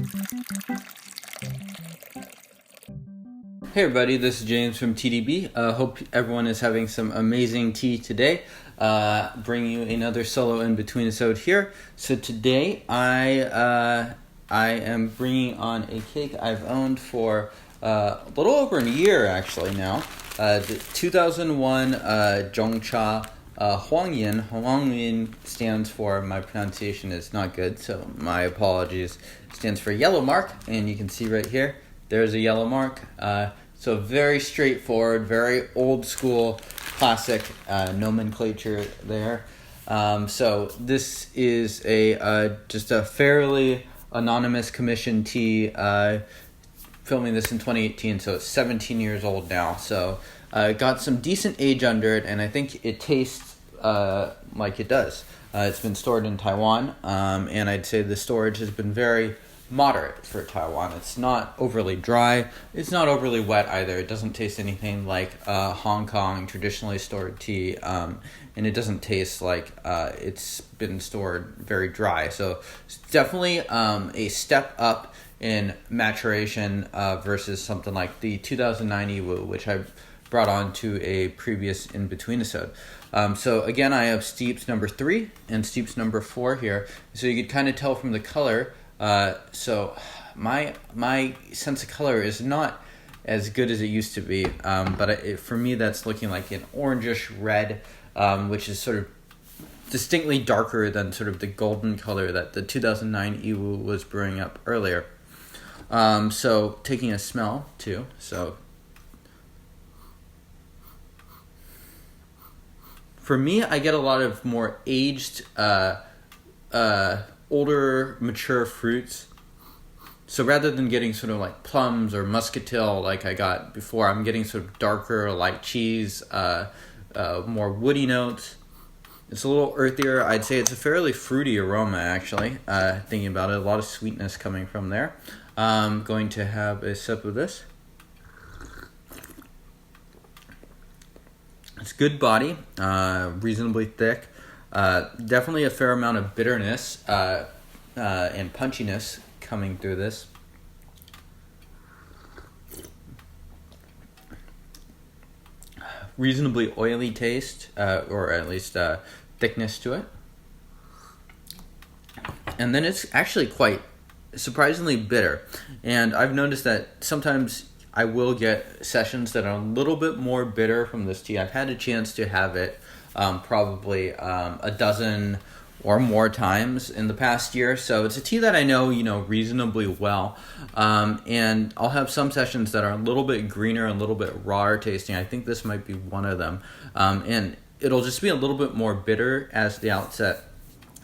Hey everybody, this is James from TeaDB. Hope everyone is having some amazing tea today. Bringing you another solo in-betweenisode here. So today I am bringing on a cake I've owned for a little over a year actually now. The 2001 Zhongcha Huangyin. Huangyin stands for, my pronunciation is not good, so my apologies. It stands for yellow mark, and you can see right here, there's a yellow mark. So very straightforward, very old school, classic nomenclature there. So this is just a fairly anonymous commission tea. Filming this in 2018, so it's 17 years old now. So got some decent age under it, and I think it tastes like it does. It's been stored in Taiwan, and I'd say the storage has been very moderate for Taiwan. It's not overly dry. It's not overly wet either. It doesn't taste anything like Hong Kong traditionally stored tea, and it doesn't taste like it's been stored very dry. So it's definitely a step up in maturation versus something like the 2009 Iwu, which I brought on to a previous in-betweenisode. So again, I have steeps number 3 and steeps number 4 here. So you could kind of tell from the color. So my sense of color is not as good as it used to be, but for me that's looking like an orangish red, which is sort of distinctly darker than sort of the golden color that the 2009 Iwu was brewing up earlier. So taking a smell too. So for me, I get a lot of more aged, older, mature fruits. So rather than getting sort of like plums or muscatel like I got before, I'm getting sort of darker, light cheese, more woody notes. It's a little earthier. I'd say it's a fairly fruity aroma, actually. Thinking about it, a lot of sweetness coming from there. I'm going to have a sip of this. It's good body, reasonably thick. Definitely a fair amount of bitterness and punchiness coming through this. Reasonably oily taste, or at least thickness to it. And then it's actually quite surprisingly bitter. And I've noticed that sometimes I will get sessions that are a little bit more bitter from this tea. I've had a chance to have it probably a dozen or more times in the past year. So it's a tea that I know, reasonably well. And I'll have some sessions that are a little bit greener, a little bit rawer tasting. I think this might be one of them. And it'll just be a little bit more bitter as the outset.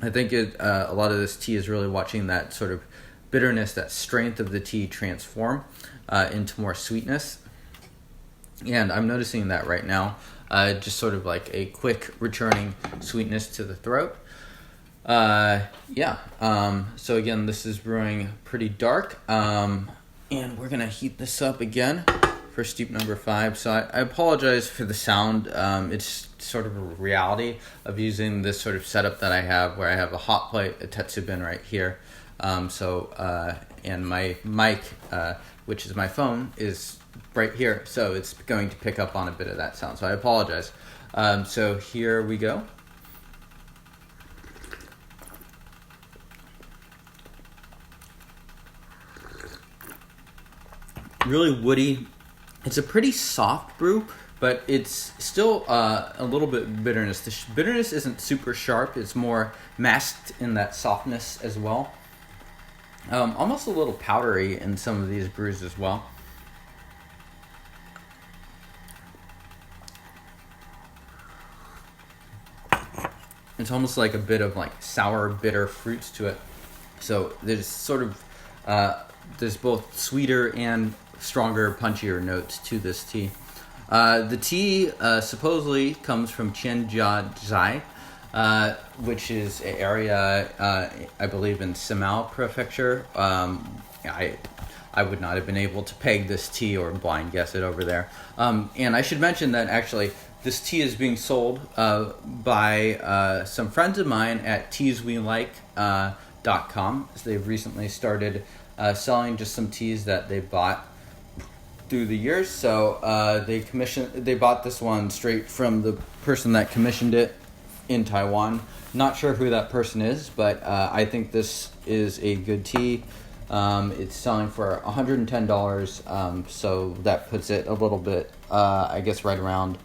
I think a lot of this tea is really watching that sort of bitterness, that strength of the tea transform into more sweetness. And I'm noticing that right now. Just sort of like a quick returning sweetness to the throat. So again, this is brewing pretty dark. And we're going to heat this up again for steep number 5. So I apologize for the sound. It's sort of a reality of using this sort of setup that I have, where I have a hot plate, a tetsubin right here. And my mic, which is my phone, is right here, so it's going to pick up on a bit of that sound, so I apologize. So here we go. Really woody. It's a pretty soft brew, but it's still a little bit bitterness. The bitterness isn't super sharp. It's more masked in that softness as well. Almost a little powdery in some of these brews as well. It's almost like a bit of like sour, bitter fruits to it. So there's sort of, there's both sweeter and stronger, punchier notes to this tea. The tea supposedly comes from Zhai, which is an area, I believe, in Simao Prefecture. I would not have been able to peg this tea or blind guess it over there. And I should mention that actually this tea is being sold by some friends of mine at teaswelike.com. They've recently started selling just some teas that they bought through the years. So they bought this one straight from the person that commissioned it in Taiwan. Not sure who that person is, but I think this is a good tea. It's selling for $110, so that puts it a little bit, I guess, right around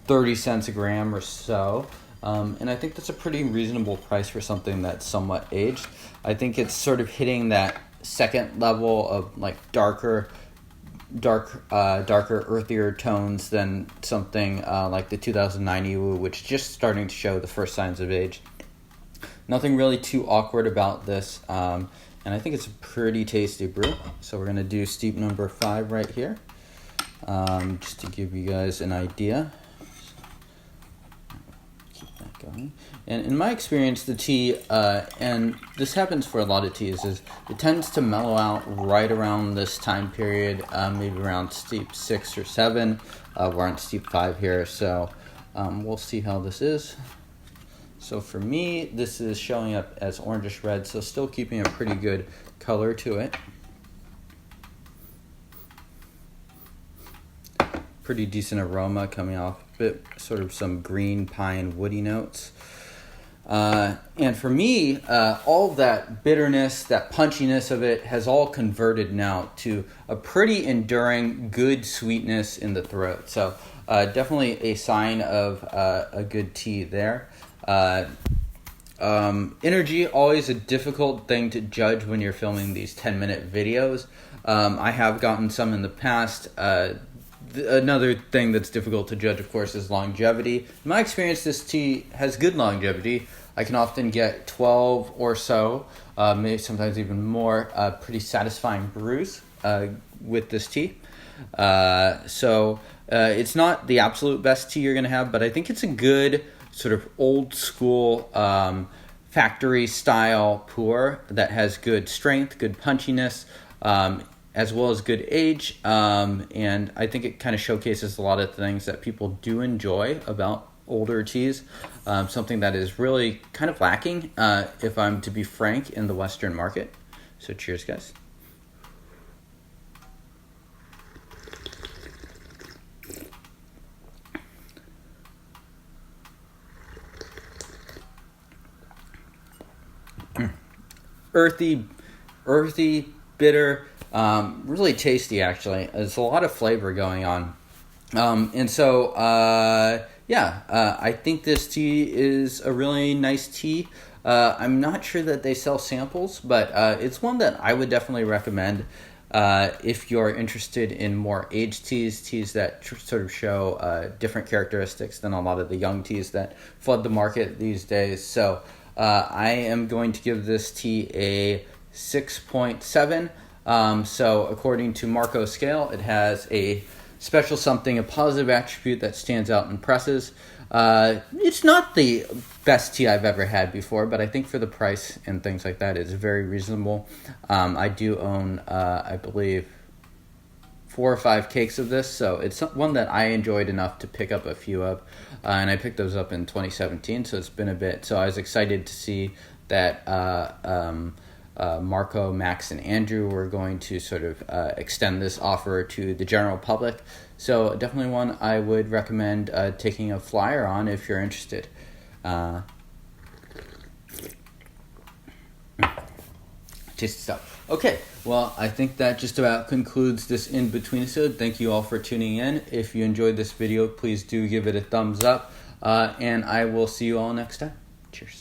30 cents a gram or so. And I think that's a pretty reasonable price for something that's somewhat aged. I think it's sort of hitting that second level of like darker, earthier tones than something like the 2009 Iwu, which is just starting to show the first signs of age. Nothing really too awkward about this, and I think it's a pretty tasty brew. So we're going to do steep number 5 right here, just to give you guys an idea. Keep that going. And in my experience, the tea, and this happens for a lot of teas, is it tends to mellow out right around this time period, maybe around steep 6 or 7. We're on steep 5 here, so we'll see how this is. So for me, this is showing up as orangish red, so still keeping a pretty good color to it. Pretty decent aroma coming off, a bit sort of some green pine woody notes. And for me, all that bitterness, that punchiness of it has all converted now to a pretty enduring, good sweetness in the throat. So definitely a sign of a good tea there. Energy, always a difficult thing to judge when you're filming these 10-minute videos. I have gotten some in the past. Another thing that's difficult to judge, of course, is longevity. In my experience, this tea has good longevity. I can often get 12 or so, maybe sometimes even more, pretty satisfying brews with this tea. So it's not the absolute best tea you're going to have, but I think it's a good sort of old school factory style pu'erh that has good strength, good punchiness, as well as good age. And I think it kind of showcases a lot of things that people do enjoy about older teas, something that is really kind of lacking, if I'm to be frank, in the Western market. So cheers, guys. Earthy, bitter, really tasty, actually. There's a lot of flavor going on. And so, I think this tea is a really nice tea. I'm not sure that they sell samples, but it's one that I would definitely recommend if you're interested in more aged teas that sort of show different characteristics than a lot of the young teas that flood the market these days. So I am going to give this tea a 6.7. So according to Marco's scale, it has a special something, a positive attribute that stands out and impresses. It's not the best tea I've ever had before, but I think for the price and things like that, it's very reasonable. I do own, I believe, 4 or 5 cakes of this, so it's one that I enjoyed enough to pick up a few of, and I picked those up in 2017, so it's been a bit. So I was excited to see that Marco, Max, and Andrew were going to sort of extend this offer to the general public. So definitely one I would recommend taking a flyer on if you're interested. Tasty stuff. Okay, well, I think that just about concludes this Inbetweenisode. Thank you all for tuning in. If you enjoyed this video, please do give it a thumbs up, and I will see you all next time. Cheers.